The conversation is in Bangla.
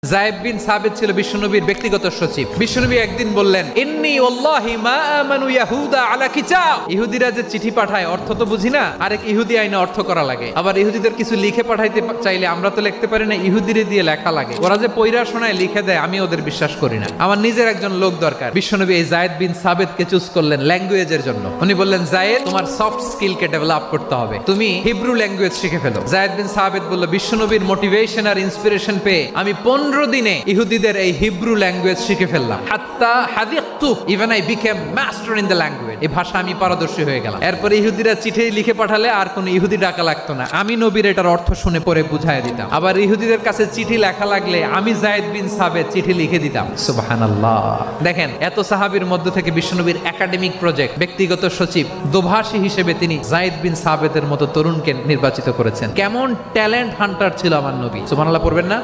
যায়েদ বিন সাবিত ছিল বিশ্বনবীর ব্যক্তিগত সচিব। বিশ্বনবী একদিন বললেন, ইন্নী ওয়াল্লাহি মা আমানু ইয়াহুদা আলা কিতাব। ইহুদিরা যে চিঠি পাঠায় অর্থ তো বুঝি না, আরেক ইহুদি আইনে অর্থ করা লাগে। আবার ইহুদিদের কিছু লিখে পাঠাইতে চাইলে আমরা তো লিখতে পারি না, ইহুদিরে দিয়ে লেখা লাগে। ওরা যে পয়রা শোনায় লিখে দেয়, আমি ওদের বিশ্বাস করি না। আমার নিজের একজন লোক দরকার। বিশ্বনবী এই যায়েদ বিন সাবিতকে চুজ করলেন ল্যাঙ্গুয়েজের জন্য। উনি বললেন, যায়েদ, তোমার সফট স্কিলকে ডেভেলপ করতে হবে, তুমি হিব্রু ল্যাঙ্গুয়েজ শিখে ফেলো। যায়েদ বিন সাবিত বলল, বিশ্বনবীর মোটিভেশন আর ইন্সপিরেশন পেয়ে আমি 15 দিনে ইহুদিদের এই হিব্রু ল্যাঙ্গুয়েজ শিখে ফেললাম। হাত্তা হাদিকতু, even I became master in the language. এই ভাষা আমি পারদর্শী হয়ে গেলাম। এরপরে ইহুদিরা চিঠি লিখে পাঠালে আর কোনো ইহুদি ডাকা লাগতো না, আমি নবীর এটার অর্থ শুনে পরে বুঝাই দিতাম। আবার ইহুদিদের কাছে চিঠি লেখা লাগলে আমি যায়েদ বিন সাবিত চিঠি লিখে দিতাম। সুবহানাল্লাহ। দেখেন, এত সাহাবীর মধ্য থেকে বিশ্বনবীর একাডেমিক প্রজেক্ট, ব্যক্তিগত সচিব, দোভাষী হিসেবে তিনি যায়েদ বিন সাবিতের মতো তরুণকে নির্বাচিত করেছেন। কেমন ট্যালেন্ট হান্টার ছিল আমার নবী। সুবহানাল্লাহ পড়বেন না?